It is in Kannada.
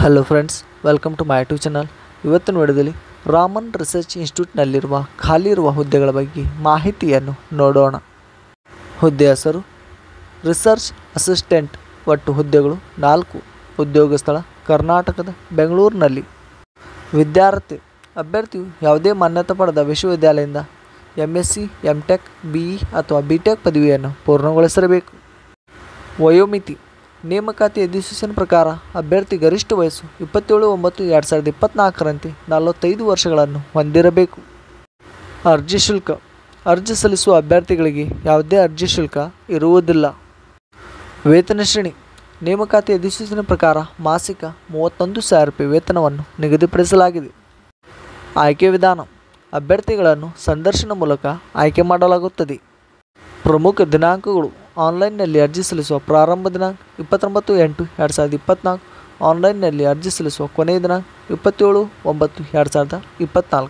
Hello friends, welcome to my YouTube channel. ಇವತ್ತಿನ ವಿಡಿಯೋದಲ್ಲಿ ರಾಮನ್ ರಿಸರ್ಚ್ ಇನ್ಸ್ಟಿಟ್ಯೂಟ್ನಲ್ಲಿರುವ ಖಾಲಿ ಇರುವ ಹುದ್ದೆಗಳ ಬಗ್ಗೆ ಮಾಹಿತಿಯನ್ನು ನೋಡೋಣ. ಹುದ್ದೆ ಹೆಸರು ರಿಸರ್ಚ್ ಅಸಿಸ್ಟೆಂಟ್. ಒಟ್ಟು ಹುದ್ದೆಗಳು 4. ಉದ್ಯೋಗ ಸ್ಥಳ ಕರ್ನಾಟಕದ ಬೆಂಗಳೂರಿನಲ್ಲಿ. ಅಭ್ಯರ್ಥಿಯು ಯಾವುದೇ ಮಾನ್ಯತೆ ಪಡೆದ ವಿಶ್ವವಿದ್ಯಾಲಯದಿಂದ MSc, MTech, BE ಅಥವಾ BTech ಪದವಿಯನ್ನು ಪೂರ್ಣಗೊಳಿಸಿರಬೇಕು. ವಯೋಮಿತಿ ನೇಮಕಾತಿ ಅಧಿಸೂಚನೆ ಪ್ರಕಾರ ಅಭ್ಯರ್ಥಿ ಗರಿಷ್ಠ ವಯಸ್ಸು 27/9/2024ರಂತೆ 45 ವರ್ಷಗಳನ್ನು ಹೊಂದಿರಬೇಕು. ಅರ್ಜಿ ಶುಲ್ಕ. ಅರ್ಜಿ ಸಲ್ಲಿಸುವ ಅಭ್ಯರ್ಥಿಗಳಿಗೆ ಯಾವುದೇ ಅರ್ಜಿ ಶುಲ್ಕ ಇರುವುದಿಲ್ಲ. ವೇತನ ಶ್ರೇಣಿ. ನೇಮಕಾತಿ ಅಧಿಸೂಚನೆ ಪ್ರಕಾರ ಮಾಸಿಕ 31,000 ರೂಪಾಯಿ ವೇತನವನ್ನು ನಿಗದಿಪಡಿಸಲಾಗಿದೆ. ಆಯ್ಕೆ ವಿಧಾನ. ಅಭ್ಯರ್ಥಿಗಳನ್ನು ಸಂದರ್ಶನ ಮೂಲಕ ಆಯ್ಕೆ ಮಾಡಲಾಗುತ್ತದೆ. ಪ್ರಮುಖ ದಿನಾಂಕಗಳು. ಆನ್ಲೈನ್ನಲ್ಲಿ ಅರ್ಜಿ ಸಲ್ಲಿಸುವ ಪ್ರಾರಂಭ ದಿನಾಂಕ 29/8/2024. ಆನ್ಲೈನ್ನಲ್ಲಿ ಅರ್ಜಿ ಸಲ್ಲಿಸುವ ಕೊನೆಯ ದಿನಾಂಕ 27/9/2024.